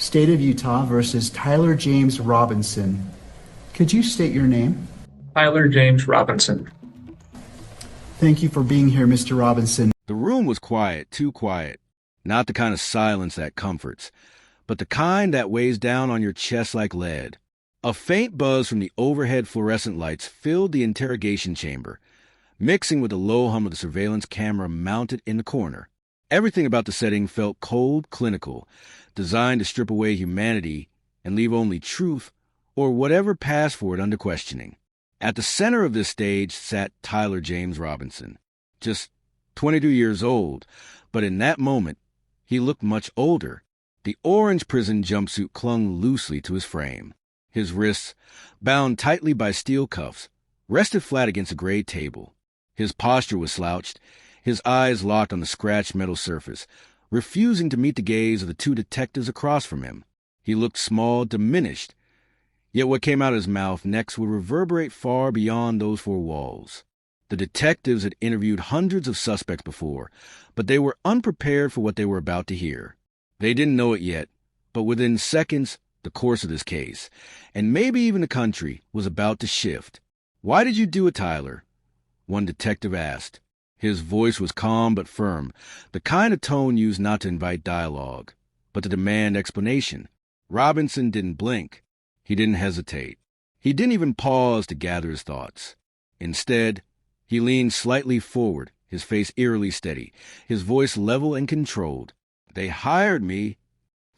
State of Utah versus Tyler James Robinson. Could you state your name? Tyler James Robinson. Thank you for being here, Mr. Robinson. The room was quiet, too quiet. Not the kind of silence that comforts, but the kind that weighs down on your chest like lead. A faint buzz from the overhead fluorescent lights filled the interrogation chamber, mixing with the low hum of the surveillance camera mounted in the corner. Everything about the setting felt cold, clinical, designed to strip away humanity and leave only truth or whatever passed for it under questioning. At the center of this stage sat Tyler James Robinson, just 22 years old, but in that moment, he looked much older. The orange prison jumpsuit clung loosely to his frame. His wrists, bound tightly by steel cuffs, rested flat against a gray table. His posture was slouched, his eyes locked on the scratched metal surface, refusing to meet the gaze of the two detectives across from him. He looked small, diminished, yet what came out of his mouth next would reverberate far beyond those four walls. The detectives had interviewed hundreds of suspects before, but they were unprepared for what they were about to hear. They didn't know it yet, but within seconds, the course of this case, and maybe even the country, was about to shift. "Why did you do it, Tyler?" one detective asked. His voice was calm but firm, the kind of tone used not to invite dialogue, but to demand explanation. Robinson didn't blink. He didn't hesitate. He didn't even pause to gather his thoughts. Instead, he leaned slightly forward, his face eerily steady, his voice level and controlled. "They hired me."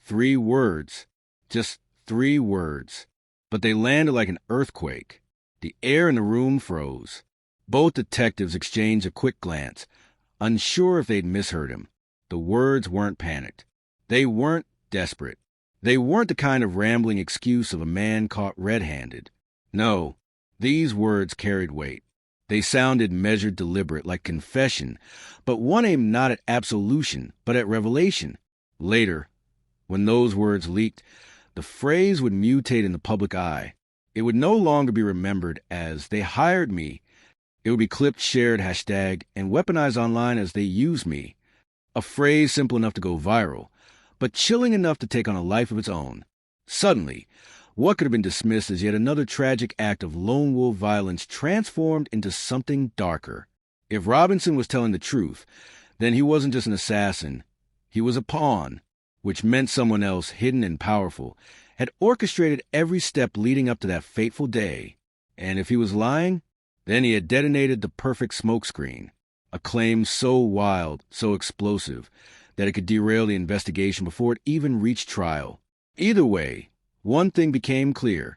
3 words. Just 3 words. But they landed like an earthquake. The air in the room froze. Both detectives exchanged a quick glance, unsure if they'd misheard him. The words weren't panicked. They weren't desperate. They weren't the kind of rambling excuse of a man caught red-handed. No, these words carried weight. They sounded measured, deliberate, like confession, but one aimed not at absolution, but at revelation. Later, when those words leaked, the phrase would mutate in the public eye. It would no longer be remembered as "they hired me." It would be clipped, shared, hashtagged, and weaponized online as "they used me." A phrase simple enough to go viral, but chilling enough to take on a life of its own. Suddenly, what could have been dismissed as yet another tragic act of lone wolf violence transformed into something darker. If Robinson was telling the truth, then he wasn't just an assassin. He was a pawn, which meant someone else, hidden and powerful, had orchestrated every step leading up to that fateful day. And if he was lying, then he had detonated the perfect smokescreen, a claim so wild, so explosive, that it could derail the investigation before it even reached trial. Either way, one thing became clear.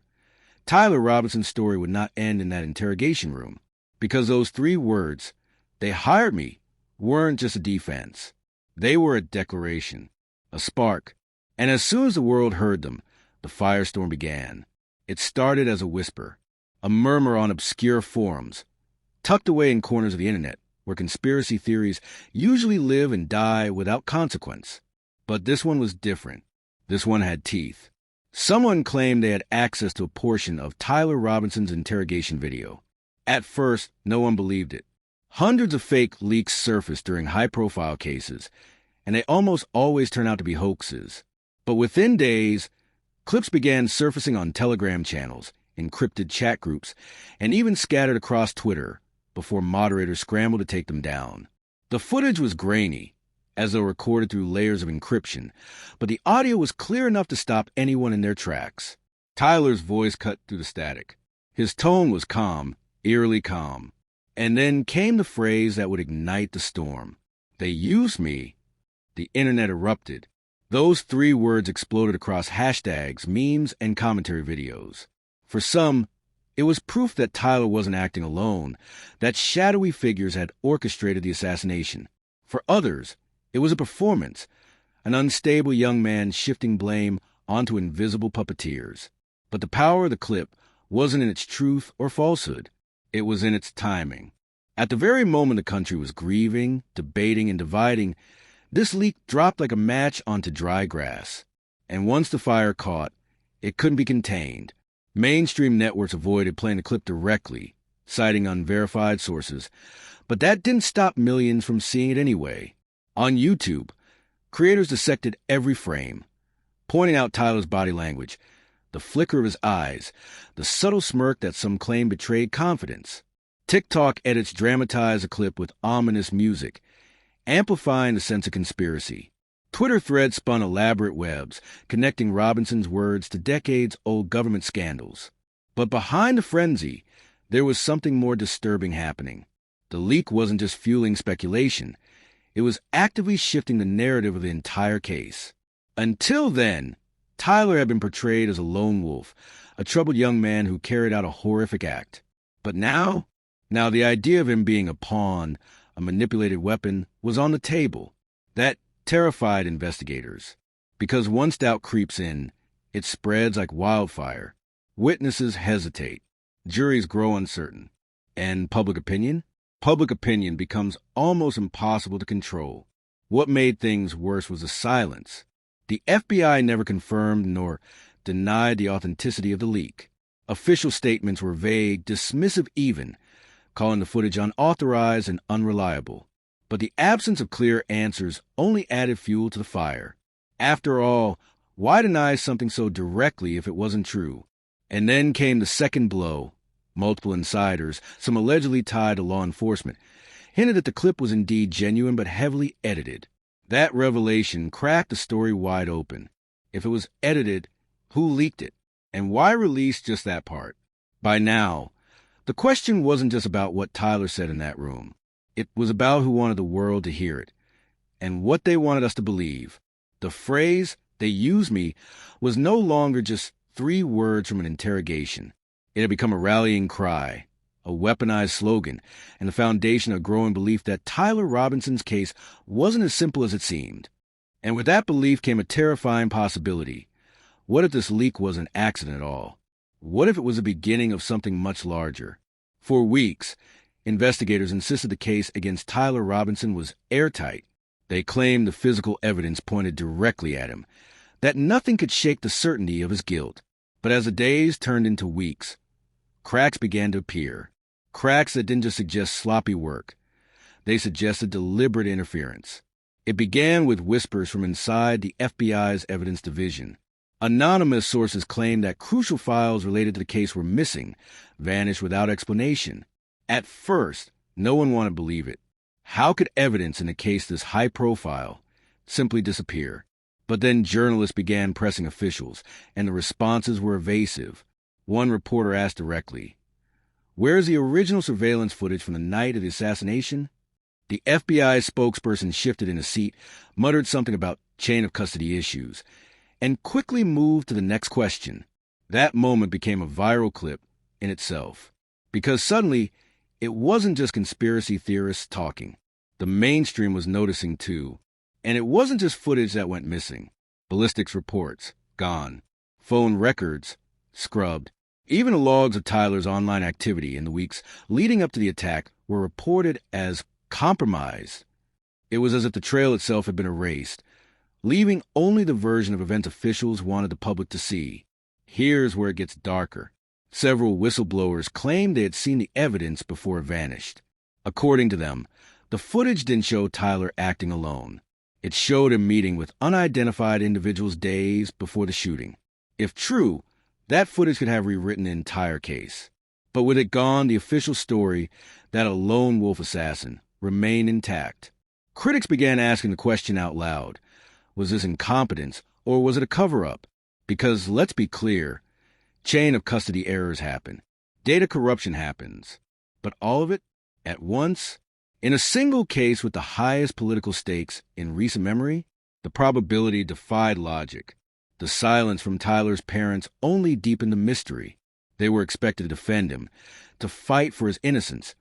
Tyler Robinson's story would not end in that interrogation room, because those 3 words, "they hired me," weren't just a defense. They were a declaration, a spark, and as soon as the world heard them, the firestorm began. It started as a whisper, a murmur on obscure forums, tucked away in corners of the internet, where conspiracy theories usually live and die without consequence. But this one was different. This one had teeth. Someone claimed they had access to a portion of Tyler Robinson's interrogation video. At first, no one believed it. Hundreds of fake leaks surfaced during high-profile cases, and they almost always turn out to be hoaxes. But within days, clips began surfacing on Telegram channels, encrypted chat groups, and even scattered across Twitter before moderators scrambled to take them down. The footage was grainy, as though recorded through layers of encryption, but the audio was clear enough to stop anyone in their tracks. Tyler's voice cut through the static. His tone was calm, eerily calm. And then came the phrase that would ignite the storm. "They used me." The internet erupted. Those 3 words exploded across hashtags, memes, and commentary videos. For some, it was proof that Tyler wasn't acting alone, that shadowy figures had orchestrated the assassination. For others, it was a performance, an unstable young man shifting blame onto invisible puppeteers. But the power of the clip wasn't in its truth or falsehood. It was in its timing. At the very moment the country was grieving, debating, and dividing, this leak dropped like a match onto dry grass. And once the fire caught, it couldn't be contained. Mainstream networks avoided playing the clip directly, citing unverified sources, but that didn't stop millions from seeing it anyway. On YouTube, creators dissected every frame, pointing out Tyler's body language, the flicker of his eyes, the subtle smirk that some claim betrayed confidence. TikTok edits dramatize a clip with ominous music, amplifying the sense of conspiracy. Twitter threads spun elaborate webs, connecting Robinson's words to decades-old government scandals. But behind the frenzy, there was something more disturbing happening. The leak wasn't just fueling speculation. It was actively shifting the narrative of the entire case. Until then, Tyler had been portrayed as a lone wolf, a troubled young man who carried out a horrific act. But now the idea of him being a pawn, a manipulated weapon, was on the table. That terrified investigators. Because once doubt creeps in, it spreads like wildfire. Witnesses hesitate. Juries grow uncertain. And public opinion? Public opinion becomes almost impossible to control. What made things worse was the silence. The FBI never confirmed nor denied the authenticity of the leak. Official statements were vague, dismissive even, calling the footage unauthorized and unreliable. But the absence of clear answers only added fuel to the fire. After all, why deny something so directly if it wasn't true? And then came the second blow. Multiple insiders, some allegedly tied to law enforcement, hinted that the clip was indeed genuine but heavily edited. That revelation cracked the story wide open. If it was edited, who leaked it? And why release just that part? By now, the question wasn't just about what Tyler said in that room. It was about who wanted the world to hear it, and what they wanted us to believe. The phrase, "they used me," was no longer just 3 words from an interrogation. It had become a rallying cry, a weaponized slogan, and the foundation of a growing belief that Tyler Robinson's case wasn't as simple as it seemed. And with that belief came a terrifying possibility. What if this leak was an accident at all? What if it was the beginning of something much larger? For weeks, investigators insisted the case against Tyler Robinson was airtight. They claimed the physical evidence pointed directly at him, that nothing could shake the certainty of his guilt. But as the days turned into weeks, cracks began to appear. Cracks that didn't just suggest sloppy work. They suggested deliberate interference. It began with whispers from inside the FBI's evidence division. Anonymous sources claimed that crucial files related to the case were missing, vanished without explanation. At first, no one wanted to believe it. How could evidence in a case this high profile simply disappear? But then journalists began pressing officials, and the responses were evasive. One reporter asked directly, "Where's the original surveillance footage from the night of the assassination?" The FBI spokesperson shifted in his seat, muttered something about chain of custody issues, and quickly moved to the next question. That moment became a viral clip in itself, because suddenly it wasn't just conspiracy theorists talking. The mainstream was noticing too. And it wasn't just footage that went missing. Ballistics reports, gone. Phone records, scrubbed. Even the logs of Tyler's online activity in the weeks leading up to the attack were reported as compromised. It was as if the trail itself had been erased, leaving only the version of events officials wanted the public to see. Here's where it gets darker. Several whistleblowers claimed they had seen the evidence before it vanished. According to them, the footage didn't show Tyler acting alone. It showed him meeting with unidentified individuals days before the shooting. If true, that footage could have rewritten the entire case. But with it gone, the official story, that a lone wolf assassin, remained intact. Critics began asking the question out loud. Was this incompetence, or was it a cover-up? Because, let's be clear, chain of custody errors happen. Data corruption happens. But all of it, at once? In a single case with the highest political stakes in recent memory, the probability defied logic. The silence from Tyler's parents only deepened the mystery. They were expected to defend him, to fight for his innocence,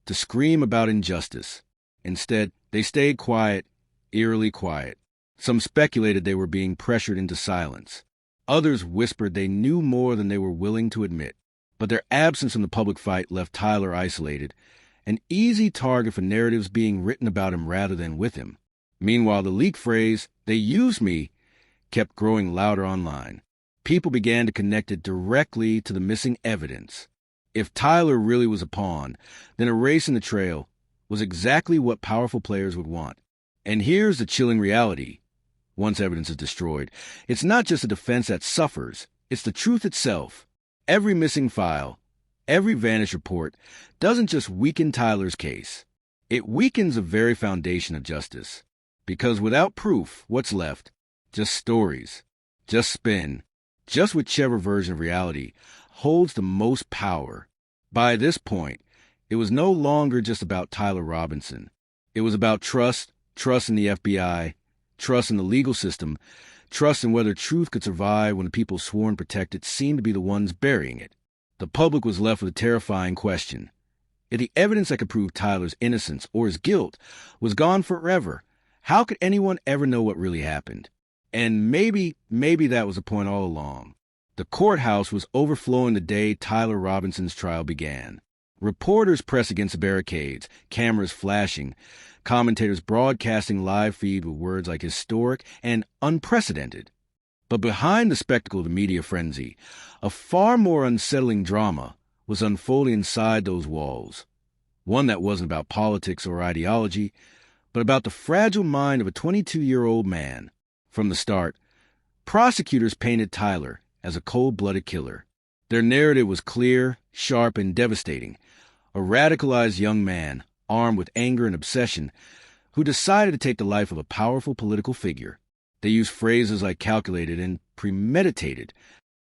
to scream about injustice. Instead, they stayed quiet, eerily quiet. Some speculated they were being pressured into silence. Others whispered they knew more than they were willing to admit. But their absence from the public fight left Tyler isolated, an easy target for narratives being written about him rather than with him. Meanwhile, the leak phrase, "they used me," kept growing louder online. People began to connect it directly to the missing evidence. If Tyler really was a pawn, then erasing the trail was exactly what powerful players would want. And here's the chilling reality. once evidence is destroyed. It's not just a defense that suffers, it's the truth itself. Every missing file, every vanished report doesn't just weaken Tyler's case. It weakens the very foundation of justice. Because without proof, what's left? Just stories, just spin, just whichever version of reality holds the most power. By this point, it was no longer just about Tyler Robinson. It was about trust in the FBI, trust in the legal system, trust in whether truth could survive when the people sworn to protect it seemed to be the ones burying it. The public was left with a terrifying question. If the evidence that could prove Tyler's innocence or his guilt was gone forever, how could anyone ever know what really happened? And maybe that was the point all along. The courthouse was overflowing the day Tyler Robinson's trial began. Reporters pressed against the barricades, cameras flashing, commentators broadcasting live feed with words like historic and unprecedented. But behind the spectacle of the media frenzy, a far more unsettling drama was unfolding inside those walls. One that wasn't about politics or ideology, but about the fragile mind of a 22-year-old man. From the start, prosecutors painted Tyler as a cold-blooded killer. Their narrative was clear, sharp, and devastating. A radicalized young man, armed with anger and obsession, who decided to take the life of a powerful political figure. They used phrases like calculated and premeditated.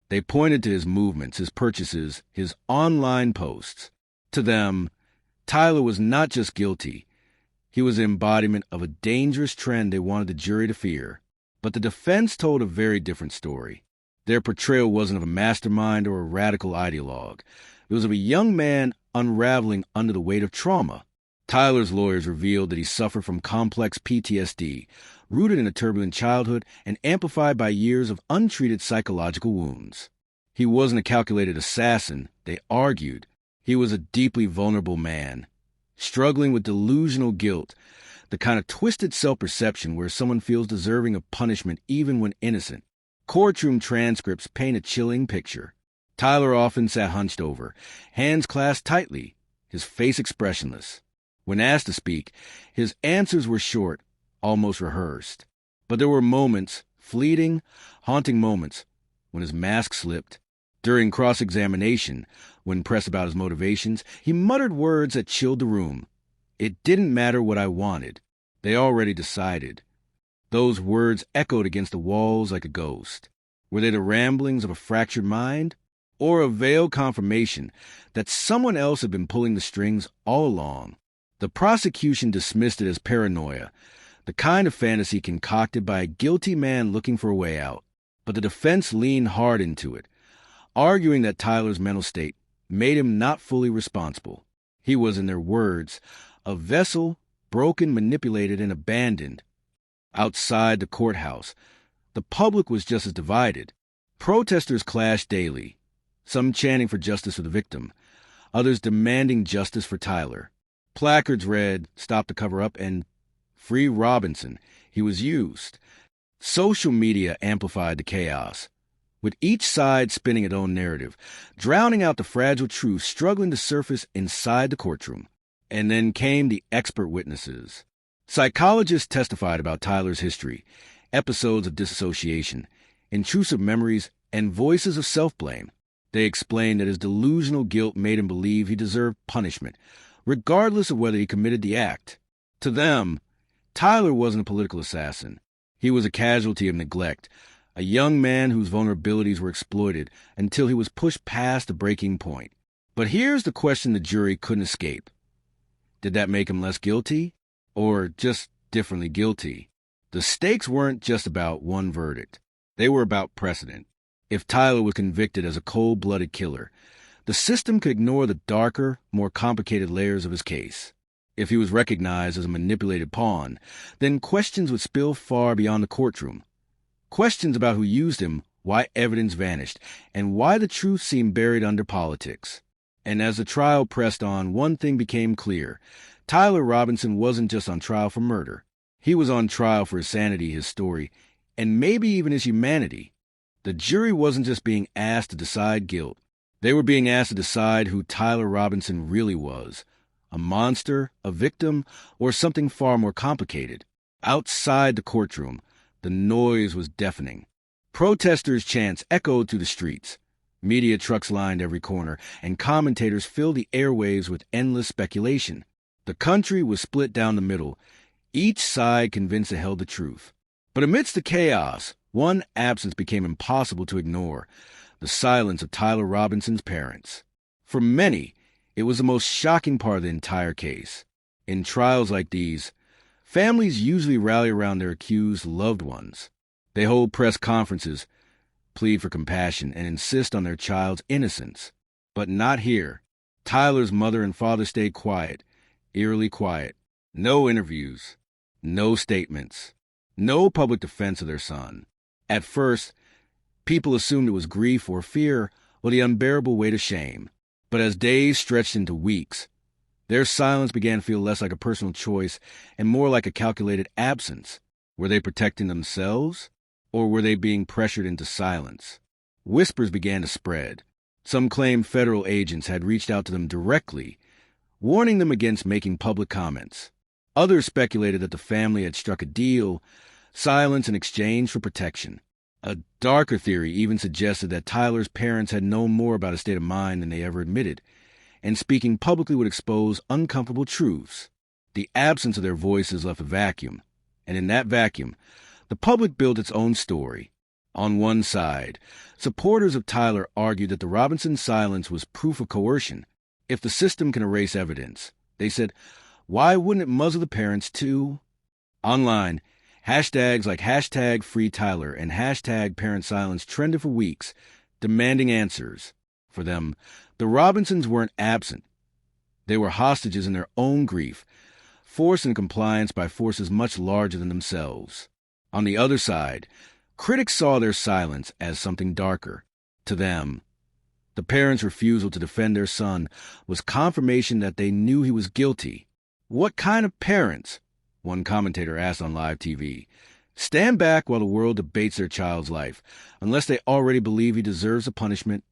They pointed to his movements, his purchases, his online posts. To them, Tyler was not just guilty. He was the embodiment of a dangerous trend they wanted the jury to fear. But the defense told a very different story. Their portrayal wasn't of a mastermind or a radical ideologue. It was of a young man unraveling under the weight of trauma. Tyler's lawyers revealed that he suffered from complex PTSD, rooted in a turbulent childhood and amplified by years of untreated psychological wounds. He wasn't a calculated assassin, they argued. He was a deeply vulnerable man, struggling with delusional guilt, the kind of twisted self-perception where someone feels deserving of punishment even when innocent. Courtroom transcripts paint a chilling picture. Tyler often sat hunched over, hands clasped tightly, his face expressionless. When asked to speak, his answers were short, almost rehearsed. But there were moments, fleeting, haunting moments, when his mask slipped. During cross-examination, when pressed about his motivations, he muttered words that chilled the room. It didn't matter what I wanted. They already decided. Those words echoed against the walls like a ghost. Were they the ramblings of a fractured mind? Or a veiled confirmation that someone else had been pulling the strings all along? The prosecution dismissed it as paranoia, the kind of fantasy concocted by a guilty man looking for a way out. But the defense leaned hard into it, arguing that Tyler's mental state made him not fully responsible. He was, in their words, a vessel broken, manipulated, and abandoned. Outside the courthouse, the public was just as divided. Protesters clashed daily, some chanting for justice for the victim, others demanding justice for Tyler. Placards read, "Stop the cover-up," and "Free Robinson." He was used. Social media amplified the chaos, with each side spinning its own narrative, drowning out the fragile truth struggling to surface inside the courtroom. And then came the expert witnesses. Psychologists testified about Tyler's history, episodes of disassociation, intrusive memories, and voices of self-blame. They explained that his delusional guilt made him believe he deserved punishment, regardless of whether he committed the act. To them, Tyler wasn't a political assassin. He was a casualty of neglect, a young man whose vulnerabilities were exploited until he was pushed past the breaking point. But here's the question the jury couldn't escape. Did that make him less guilty? Or just differently guilty? The stakes weren't just about one verdict. They were about precedent. If Tyler was convicted as a cold-blooded killer, the system could ignore the darker, more complicated layers of his case. If he was recognized as a manipulated pawn, then questions would spill far beyond the courtroom. Questions about who used him, why evidence vanished, and why the truth seemed buried under politics. And as the trial pressed on, one thing became clear. Tyler Robinson wasn't just on trial for murder. He was on trial for his sanity, his story, and maybe even his humanity. The jury wasn't just being asked to decide guilt. They were being asked to decide who Tyler Robinson really was. A monster, a victim, or something far more complicated. Outside the courtroom, The noise was deafening. Protesters' chants echoed through the streets. Media trucks lined every corner, and commentators filled the airwaves with endless speculation. The country was split down the middle, each side convinced it held the truth. But amidst the chaos, one absence became impossible to ignore: the silence of Tyler Robinson's parents. For many, it was the most shocking part of the entire case. In trials like these, families usually rally around their accused loved ones. They hold press conferences, plead for compassion, and insist on their child's innocence. But not here. Tyler's mother and father stayed quiet, eerily quiet. No interviews, no statements, no public defense of their son. At first, people assumed it was grief or fear or the unbearable weight of shame. But as days stretched into weeks, their silence began to feel less like a personal choice and more like a calculated absence. Were they protecting themselves, or were they being pressured into silence? Whispers began to spread. Some claimed federal agents had reached out to them directly, warning them against making public comments. Others speculated that the family had struck a deal, silence in exchange for protection. A darker theory even suggested that Tyler's parents had known more about his state of mind than they ever admitted, and speaking publicly would expose uncomfortable truths. The absence of their voices left a vacuum, and in that vacuum, the public built its own story. On one side, supporters of Tyler argued that the Robinson silence was proof of coercion. If the system can erase evidence, they said, why wouldn't it muzzle the parents too? Online, hashtags like #FreeTyler and #ParentSilence trended for weeks, demanding answers. For them, the Robinsons weren't absent. They were hostages in their own grief, forced into compliance by forces much larger than themselves. On the other side, critics saw their silence as something darker. To them, the parents' refusal to defend their son was confirmation that they knew he was guilty. What kind of parents, one commentator asked on live TV, stand back while the world debates their child's life, unless they already believe he deserves a punishment?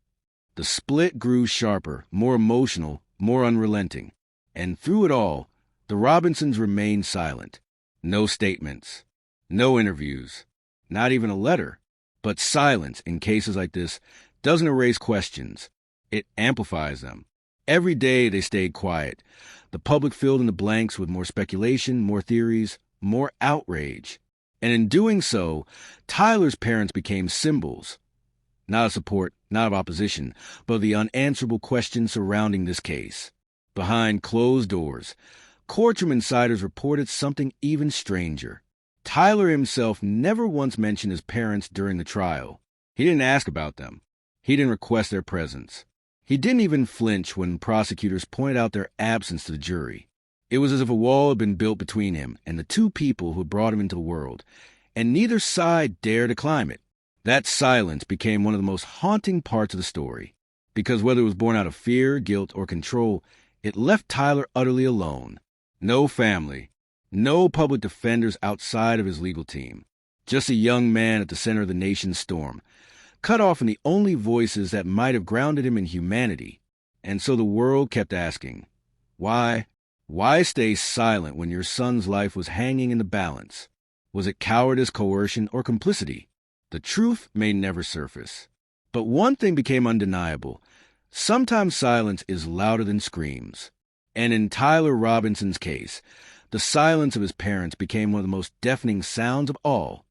The split grew sharper, more emotional, more unrelenting. And through it all, the Robinsons remained silent. No statements, no interviews, not even a letter. But silence in cases like this doesn't erase questions. It amplifies them. Every day they stayed quiet. The public filled in the blanks with more speculation, more theories, more outrage. And in doing so, Tyler's parents became symbols. Not of support, not of opposition, but of the unanswerable questions surrounding this case. Behind closed doors, Courtroom insiders reported something even stranger. Tyler himself never once mentioned his parents during the trial. He didn't ask about them. He didn't request their presence. He didn't even flinch when prosecutors pointed out their absence to the jury. It was as if a wall had been built between him and the two people who had brought him into the world, and neither side dared to climb it. That silence became one of the most haunting parts of the story, because whether it was born out of fear, guilt, or control, it left Tyler utterly alone. No family, no public defenders outside of his legal team. Just a young man at the center of the nation's storm, cut off from the only voices that might have grounded him in humanity. And so the world kept asking, why? Why stay silent when your son's life was hanging in the balance? Was it cowardice, coercion, or complicity? The truth may never surface. But one thing became undeniable. Sometimes silence is louder than screams. And in Tyler Robinson's case, the silence of his parents became one of the most deafening sounds of all.